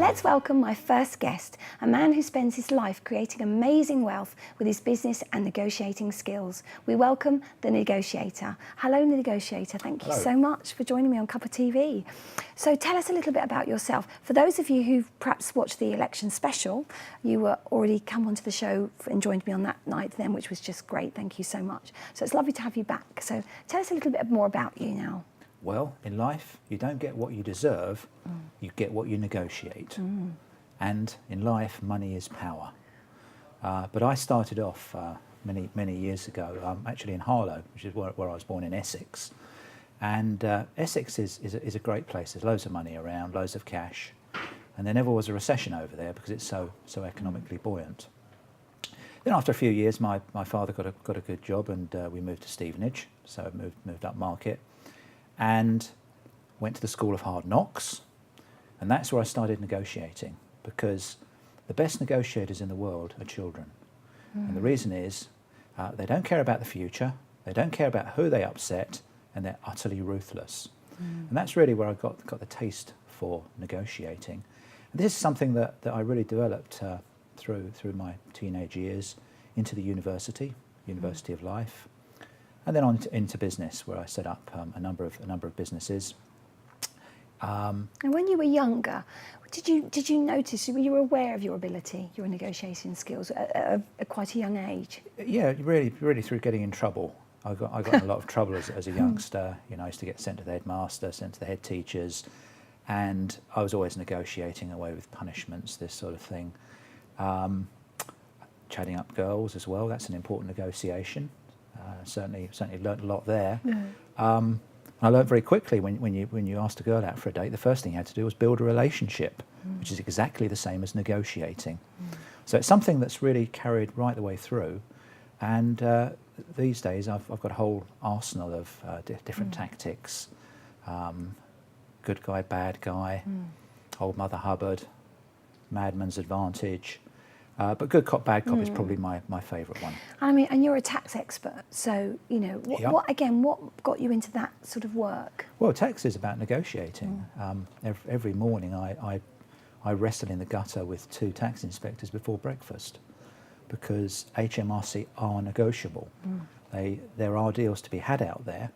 let's welcome my first guest, a man who spends his life creating amazing wealth with his business and negotiating skills. We welcome the Negotiator. Hello, Negotiator. Thank you so much for joining me on Cuppa TV. So tell us a little bit about yourself. For those of you who've perhaps watched the election special, you were already come onto the show and joined me on that night then, which was just great. Thank you so much. So it's lovely to have you back. So tell us a little bit more about you now. Well, in life, you don't get what you deserve, you get what you negotiate. And in life, money is power. But I started off many years ago, actually in Harlow, which is where I was born, in Essex. And Essex is a great place. There's loads of money around, loads of cash. And there never was a recession over there because it's so economically buoyant. Then after a few years, my father got a good job, and we moved to Stevenage, so moved up market. And went to the School of Hard Knocks, and that's where I started negotiating, because the best negotiators in the world are children. And the reason is they don't care about the future, they don't care about who they upset, and they're utterly ruthless. And that's really where I got the taste for negotiating. And this is something that I really developed through my teenage years into the University of Life. And then on into business, where I set up a number of businesses. And when you were younger, did you notice? Were you aware of your ability, your negotiating skills at quite a young age? Yeah, really through getting in trouble. I got in a lot of trouble as a youngster. You know, I used to get sent to the headmaster, sent to the head teachers, and I was always negotiating away with punishments, this sort of thing. Chatting up girls as well. That's an important negotiation. Certainly learnt a lot there. I learnt very quickly when you asked a girl out for a date, the first thing you had to do was build a relationship, which is exactly the same as negotiating. So it's something that's really carried right the way through. And these days I've got a whole arsenal of different tactics. Good guy, bad guy, old Mother Hubbard, madman's advantage. But good cop, bad cop is probably my favourite one. I mean, and you're a tax expert, so you know what got you into that sort of work? Well, tax is about negotiating. Every morning I wrestle in the gutter with 2 tax inspectors before breakfast, because HMRC are negotiable. There are deals to be had out there.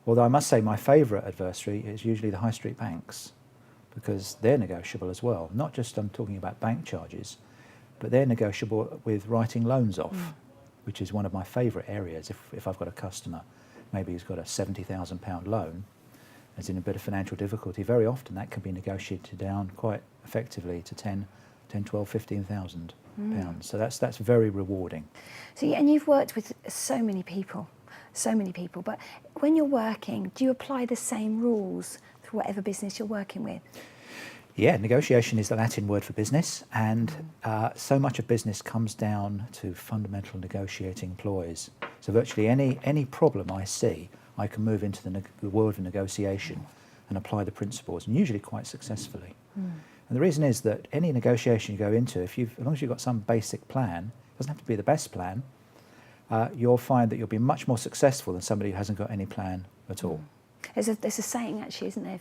Although I must say my favourite adversary is usually the high street banks, because they're negotiable as well. Not just I'm talking about bank charges, but they're negotiable with writing loans off, which is one of my favourite areas. If I've got a customer, maybe who's got a £70,000 loan, is in a bit of financial difficulty, very often that can be negotiated down quite effectively to 10, 12, 15,000 pounds. So that's very rewarding. So and you've worked with so many people, but when you're working, do you apply the same rules to whatever business you're working with? Yeah, negotiation is the Latin word for business, and so much of business comes down to fundamental negotiating ploys. So virtually any problem I see, I can move into the world of negotiation and apply the principles, and usually quite successfully. And the reason is that any negotiation you go into, as long as you've got some basic plan, it doesn't have to be the best plan, you'll find that you'll be much more successful than somebody who hasn't got any plan at all. There's a saying, actually, isn't there?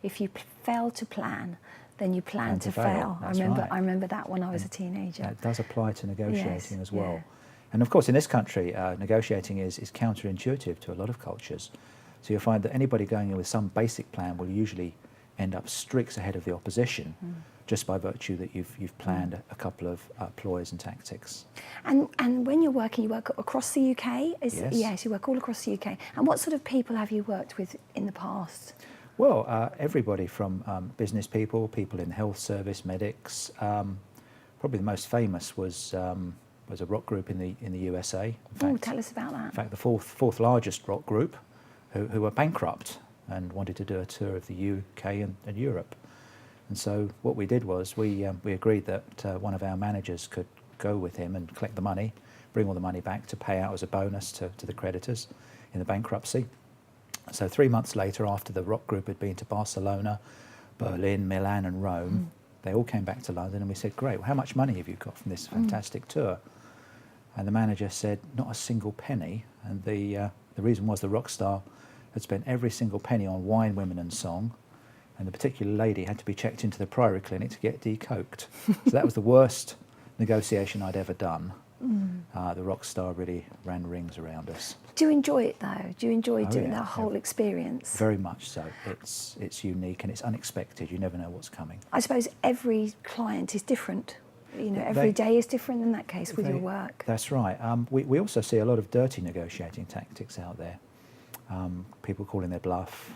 If you fail to plan, then you plan to fail. I remember that when I was a teenager. That does apply to negotiating as well. Yeah. And of course, in this country, negotiating is counterintuitive to a lot of cultures. So you'll find that anybody going in with some basic plan will usually end up streaks ahead of the opposition, just by virtue that you've planned a couple of ploys and tactics. And when you're working, you work across the UK? Yes, you work all across the UK. And what sort of people have you worked with in the past? Well, everybody from business people in the health service, medics. Probably the most famous was a rock group in the USA. Tell us about that. In fact, the fourth largest rock group, who were bankrupt and wanted to do a tour of the UK and Europe. And so what we did was we agreed that one of our managers could go with him and collect the money, bring all the money back to pay out as a bonus to the creditors in the bankruptcy. So 3 months later, after the rock group had been to Barcelona, Berlin, Milan and Rome, they all came back to London, and we said, great, well, how much money have you got from this fantastic tour? And the manager said, not a single penny. And the reason was the rock star had spent every single penny on wine, women and song, and the particular lady had to be checked into the Priory Clinic to get decoked. So that was the worst negotiation I'd ever done. The rock star really ran rings around us. Do you enjoy it though? Do you enjoy doing that whole experience? Very much so. It's unique and it's unexpected. You never know what's coming. I suppose every client is different. Every day is different in that case with your work. That's right. We also see a lot of dirty negotiating tactics out there. People calling their bluff,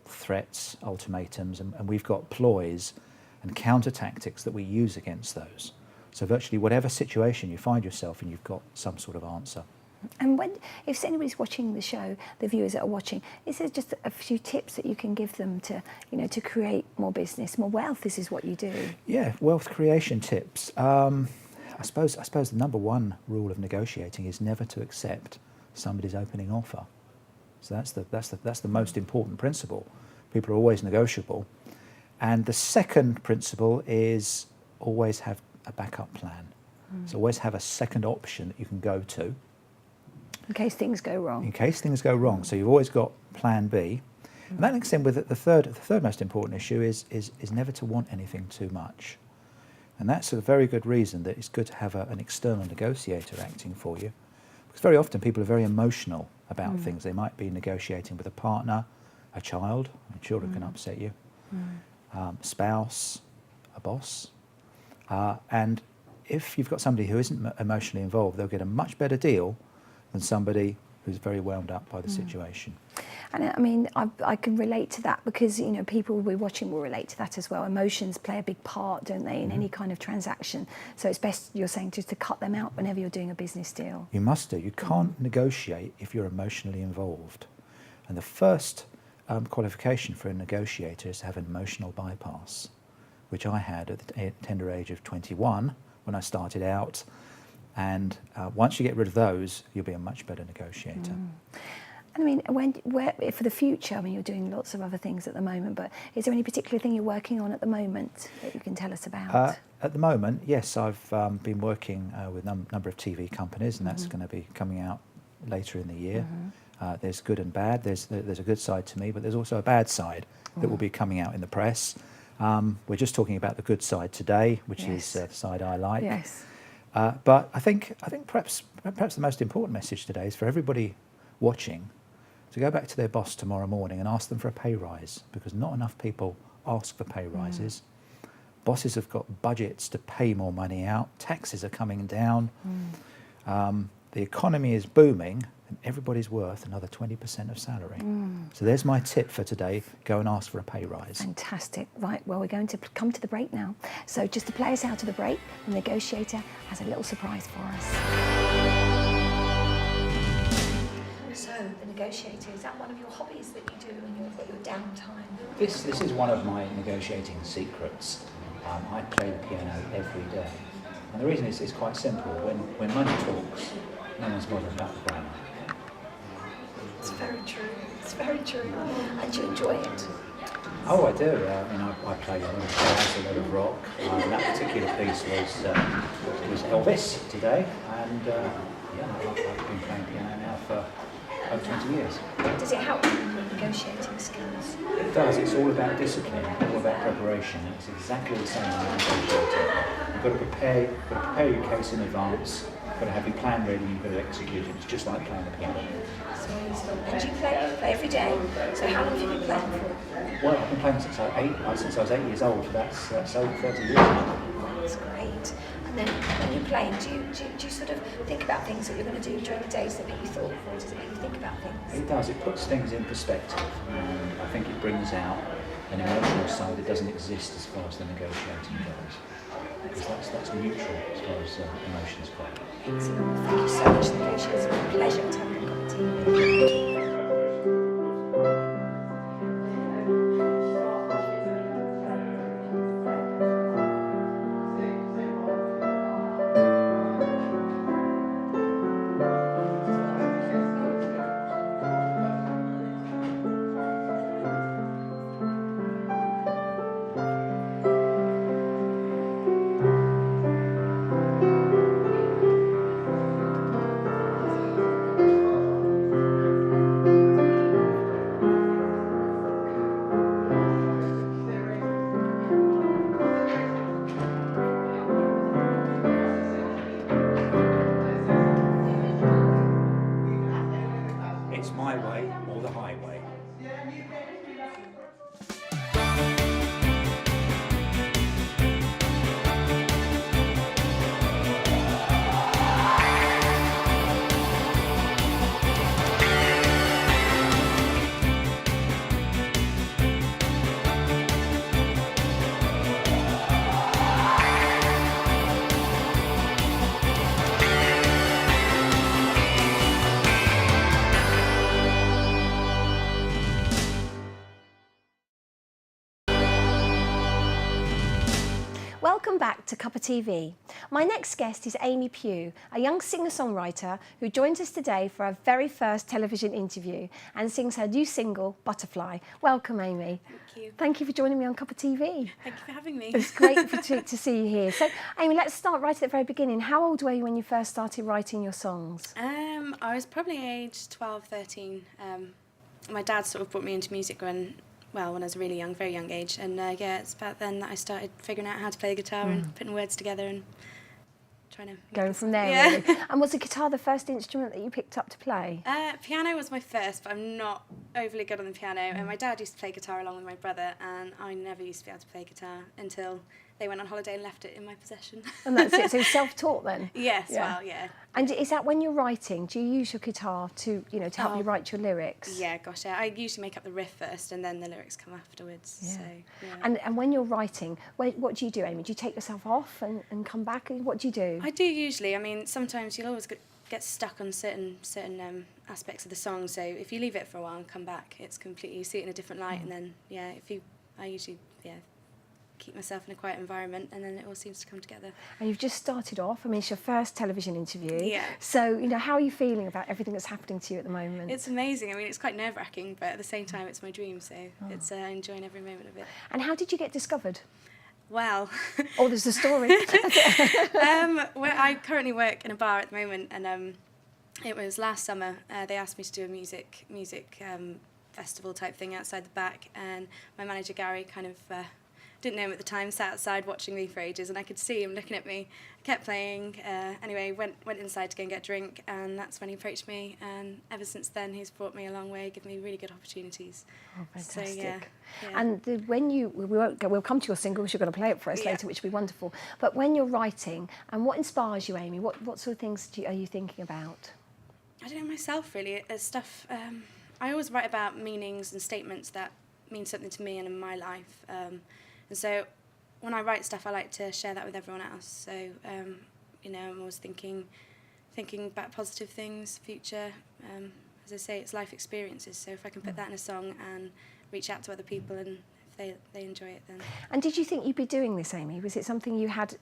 threats, ultimatums, and we've got ploys and counter tactics that we use against those. So virtually whatever situation you find yourself in, you've got some sort of answer. And if anybody's watching the show, the viewers that are watching, is there just a few tips that you can give them to, to create more business, more wealth? This is what you do. Yeah, wealth creation tips. I suppose the number one rule of negotiating is never to accept somebody's opening offer. So that's the most important principle. People are always negotiable. And the second principle is always have a backup plan. So always have a second option that you can go to. In case things go wrong. In case things go wrong. So you've always got plan B. And that links in with the third most important issue is never to want anything too much. And that's a very good reason that it's good to have an external negotiator acting for you. Because very often people are very emotional about things. They might be negotiating with a partner, a child, and children can upset you, a spouse, a boss. And if you've got somebody who isn't emotionally involved, they'll get a much better deal than somebody who's very wound up by the situation. And I mean, I can relate to that because, people we're watching will relate to that as well. Emotions play a big part, don't they, in any kind of transaction. So it's best, you're saying, just to cut them out whenever you're doing a business deal. You must do. You can't negotiate if you're emotionally involved. And the first qualification for a negotiator is to have an emotional bypass, which I had at the tender age of 21 when I started out. And once you get rid of those, you'll be a much better negotiator. And I mean, where for the future, I mean, you're doing lots of other things at the moment, but is there any particular thing you're working on at the moment that you can tell us about? At the moment, yes, I've been working with a number of TV companies, and that's going to be coming out later in the year. There's good and bad. There's a good side to me, but there's also a bad side that will be coming out in the press. We're just talking about the good side today, which is the side I like. Yes. But I think perhaps the most important message today is for everybody watching to go back to their boss tomorrow morning and ask them for a pay rise, because not enough people ask for pay rises. Bosses have got budgets to pay more money out. Taxes are coming down. The economy is booming, and everybody's worth another 20% of salary. So there's my tip for today. Go and ask for a pay rise. Fantastic. Right, well, we're going to come to the break now. So just to play us out of the break, the negotiator has a little surprise for us. So, the negotiator, is that one of your hobbies that you do when you've got your downtime? This is one of my negotiating secrets. I play the piano every day. And the reason is quite simple. When money talks, no one's bothered about the grammar. It's very true. It's very true. And you enjoy it? Oh, I do. I play a lot of jazz, a lot of rock. That particular piece was Elvis today, and I've been playing piano now for over 20 years. Does it help you with negotiating skills? It does. It's all about discipline, all about preparation. It's exactly the same as negotiating. You've got to prepare your case in advance. You've got to have your plan ready. You've got to execute it. It's just like playing the piano. And you play every day. So how long have you been playing for? Well, I've been playing since I was 8 years old. That's over 30 years now. That's great. And then when you're playing, do you sort of think about things that you're going to do during the days that make you thoughtful, or does it make you think about things? It does. It puts things in perspective. And I think it brings out an emotional side that doesn't exist as far as the negotiating goes. Because that's neutral as far as emotions go. Excellent. Thank you so much, Negotiator. It's been a pleasure to have you on TV. Welcome back to Cuppa TV. My next guest is Amy Pugh, a young singer-songwriter who joins us today for our very first television interview and sings her new single, Butterfly. Welcome, Amy. Thank you. Thank you for joining me on Cuppa TV. Thank you for having me. It's great to see you here. So, Amy, let's start right at the very beginning. How old were you when you first started writing your songs? I was probably aged 12, 13. My dad sort of brought me into music when I was a really young, very young age. And it's about then that I started figuring out how to play the guitar and putting words together and trying to... Going from there, yeah. really. And was the guitar the first instrument that you picked up to play? Piano was my first, but I'm not overly good on the piano. And my dad used to play guitar along with my brother, and I never used to be able to play guitar until they went on holiday and left it in my possession. And that's it. So self-taught then? Yes, Yeah. well, yeah. And is that when you're writing, do you use your guitar to help you write your lyrics? Yeah, gosh, yeah. I usually make up the riff first and then the lyrics come afterwards. Yeah. So, yeah. And when you're writing, what do you do, Amy? Do you take yourself off and come back? What do you do? I do usually. I mean, sometimes you'll always get stuck on certain aspects of the song. So if you leave it for a while and come back, it's completely, you see it in a different light. And then, I usually, keep myself in a quiet environment, and then it all seems to come together. And you've just started off. I mean, it's your first television interview. Yeah. So, how are you feeling about everything that's happening to you at the moment? It's amazing. I mean, it's quite nerve-wracking, but at the same time, it's my dream. So it's enjoying every moment of it. And how did you get discovered? Well, Oh, there's a story. I currently work in a bar at the moment, and it was last summer. They asked me to do a music festival type thing outside the back, and my manager Gary kind of didn't know him at the time, sat outside watching me for ages, and I could see him looking at me. I kept playing. Anyway, went inside to go and get a drink, and that's when he approached me, and ever since then he's brought me a long way, given me really good opportunities. Oh, fantastic. So, yeah. And we'll come to your single, because you're going to play it for us later, which will be wonderful. But when you're writing, and what inspires you, Amy? What sort of things are you thinking about? I don't know myself, really. Stuff. I always write about meanings and statements that mean something to me and in my life. And so when I write stuff, I like to share that with everyone else. So, I'm always thinking about positive things, future. As I say, it's life experiences. So if I can put that in a song and reach out to other people, and if they enjoy it, then... And did you think you'd be doing this, Amy? Was it something you had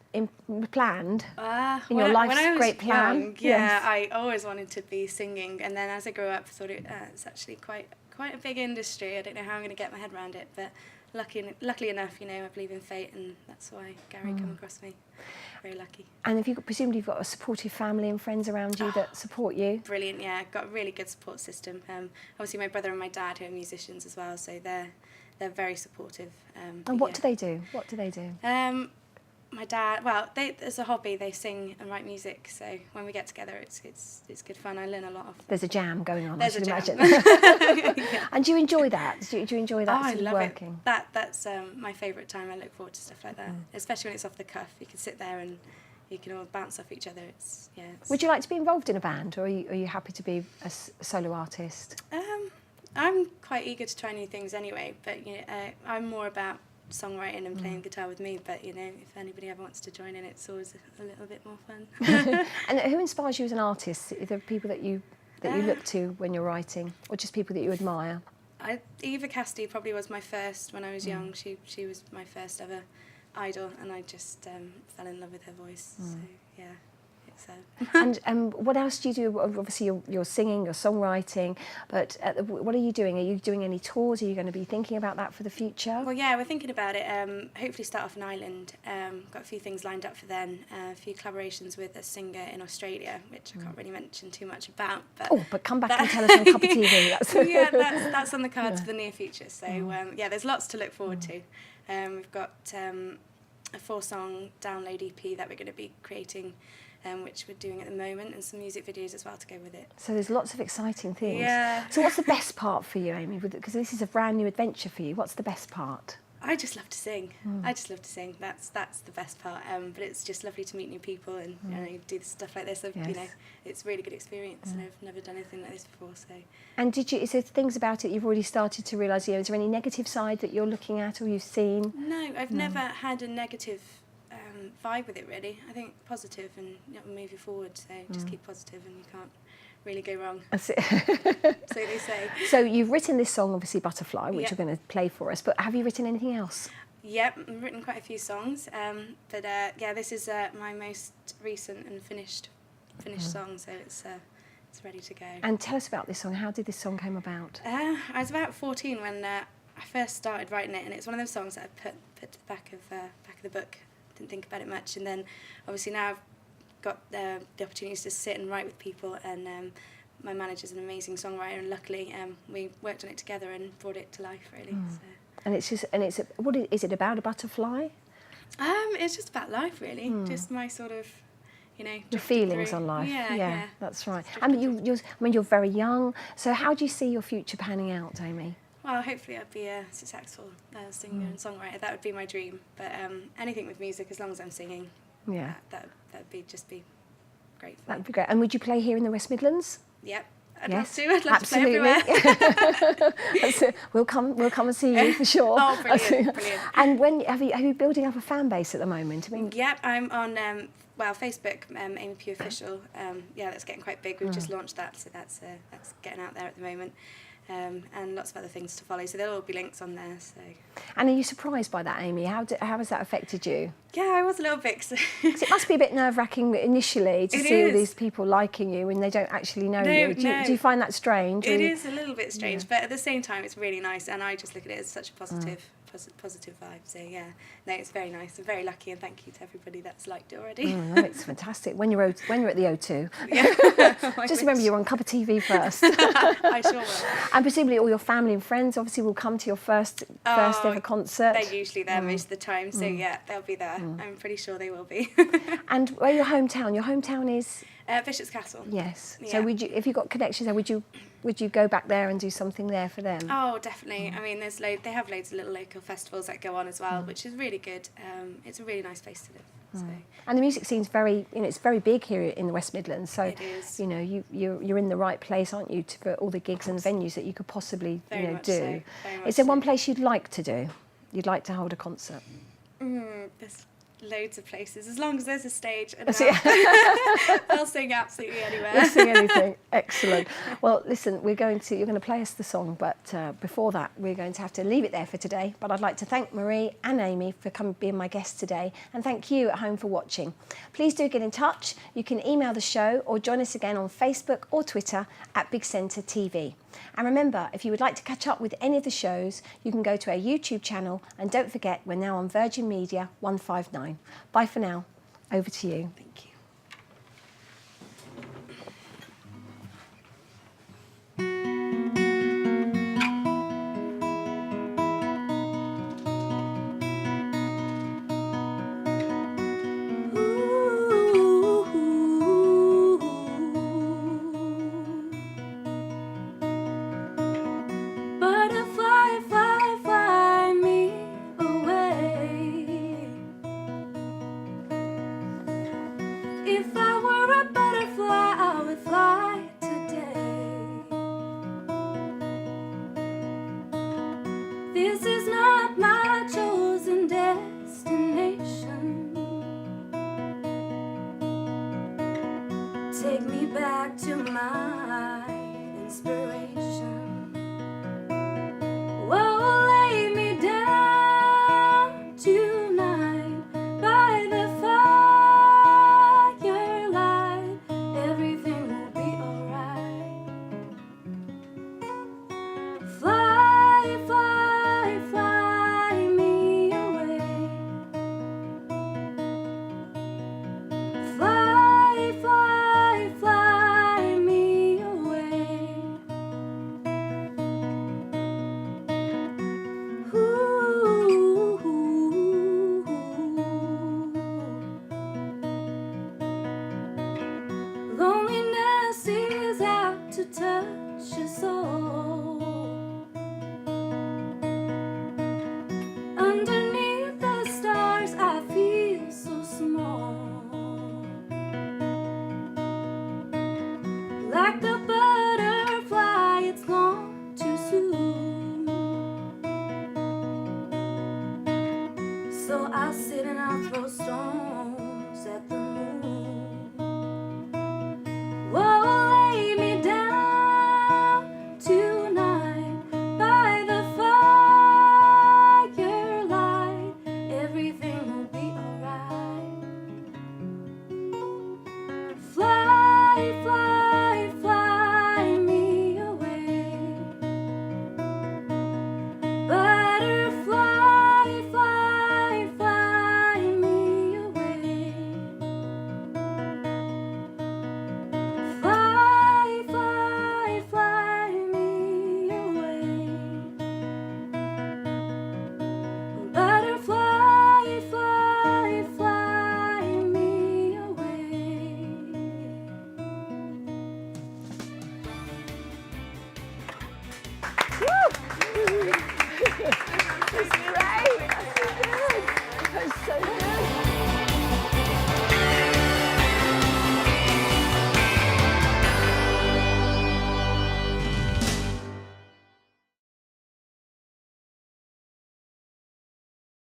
planned in When your life's I was great plan? young, Yes. I always wanted to be singing. And then as I grew up, I thought it's actually quite a big industry. I don't know how I'm going to get my head around it, but... Luckily enough, I believe in fate, and that's why Gary came across me. Very lucky. And presumably you've got a supportive family and friends around you that support you? Brilliant, yeah. I've got a really good support system. Obviously my brother and my dad, who are musicians as well, so they're very supportive. And what do they do? What do they do? My dad, as a hobby, they sing and write music. So when we get together, it's good fun. I learn a lot of them. There's a jam going on. There's I should a jam. imagine. Yeah. And do you enjoy that? Do you enjoy that I sort of love working? it. That's my favourite time. I look forward to stuff like that, especially when it's off the cuff. You can sit there and you can all bounce off each other. Would you like to be involved in a band, or are you happy to be a solo artist? I'm quite eager to try new things anyway, but I'm more about songwriting and playing guitar with me, but if anybody ever wants to join in, it's always a little bit more fun. And who inspires you as an artist? Are there people that you look to when you're writing, or just people that you admire? Eva Cassidy probably was my first when I was young. She was my first ever idol, and I just fell in love with her voice. So yeah. And what else do you do? Obviously you're singing, you're songwriting, but what are you doing? Are you doing any tours? Are you going to be thinking about that for the future? Well, yeah, we're thinking about it. Hopefully start off in Ireland. Got a few things lined up for then. A few collaborations with a singer in Australia, which I can't really mention too much about. But come back and tell us on Cuppa TV. That's on the cards for the near future. So there's lots to look forward to. We've got a 4-song download EP that we're going to be creating, which we're doing at the moment, and some music videos as well to go with it. So there's lots of exciting things. Yeah. So what's the best part for you, Amy? Because this is a brand new adventure for you. What's the best part? I just love to sing. I just love to sing. That's the best part. But it's just lovely to meet new people and do stuff like this. It's a really good experience, and I've never done anything like this before. So. And is there things about it you've already started to realise? Is there any negative side that you're looking at or you've seen? No, I've never had a negative vibe with it, really. I think positive, and it'll move you forward. So just keep positive, and you can't really go wrong. That's it. So they say. So you've written this song, obviously Butterfly, which Yeah. you're going to play for us, but have you written anything else? Yep, I've written quite a few songs, but yeah, this is my most recent and finished song, so it's ready to go. And tell us about this song. How did this song come about? I was about 14 when I first started writing it, and it's one of those songs that I put to the back of the book. Didn't think about it much, and then obviously now I've got the opportunities to sit and write with people, and my manager's an amazing songwriter, and luckily we worked on it together and brought it to life, really. So. And it's what is it about, a butterfly? It's just about life, really. Just my sort of, Your feelings through. on life. Yeah, That's right. And you're very young. So how do you see your future panning out, Amy? Well, hopefully I'd be a successful singer and songwriter. That would be my dream. But anything with music, as long as I'm singing, that'd be great fun. That'd be great. And would you play here in the West Midlands? Yep. I'd love to play everywhere. We'll come and see you for sure. Oh, brilliant. And when are you building up a fan base at the moment? I mean, yep, I'm on Facebook, Amy Pugh official. That's getting quite big. We've just launched that, so that's getting out there at the moment. And lots of other things to follow, so there'll all be links on there. So. And are you surprised by that, Amy? How has that affected you? Yeah, I was a little bit. 'Cause it must be a bit nerve-wracking initially to see all these people liking you and they don't actually know you. Do you find that strange? It is a little bit strange, but at the same time, it's really nice, and I just look at it as such a positive vibe. So yeah, no, it's very nice. I'm very lucky, and thank you to everybody that's liked it already. No, it's fantastic. When you're at the O2, just remember you're on Cuppa TV first. I sure will. And presumably all your family and friends obviously will come to your first ever concert. They're usually there most of the time, so yeah, they'll be there. I'm pretty sure they will be. And where your hometown? Your hometown is Bishop's Castle. Yes. Yeah. So if you got connections there, would you go back there and do something there for them? Oh, definitely. I mean, they have loads of little local festivals that go on as well, which is really good. It's a really nice place to live. So. And the music scene's very, it's very big here in the West Midlands. So it is. You're in the right place, aren't you, for all the gigs and venues that you could possibly Very much do. so. Very much Is there so. one place you'd like to do? You'd like to hold a concert? There's loads of places. As long as there's a stage, and I'll sing absolutely anywhere. You'll sing anything. Excellent. Well, listen, you're going to play us the song, but before that, we're going to have to leave it there for today. But I'd like to thank Marie and Amy for being my guests today, and thank you at home for watching. Please do get in touch. You can email the show or join us again on Facebook or Twitter at Big Centre TV. And remember, if you would like to catch up with any of the shows, you can go to our YouTube channel, and don't forget, we're now on Virgin Media 159. Bye for now. Over to you. Thank you. If I were a butterfly, I would fly today. This is not my chosen destination. Take me back to my inspiration. Whoa, lay me down tonight by the firelight. Everything will be alright. Fly, fly, fly me away. Fly, fly, fly me away. Loneliness is out to touch your soul. Underneath the stars, I feel so small. Like the butterfly, it's gone too soon. So I'll sit and I'll throw stones.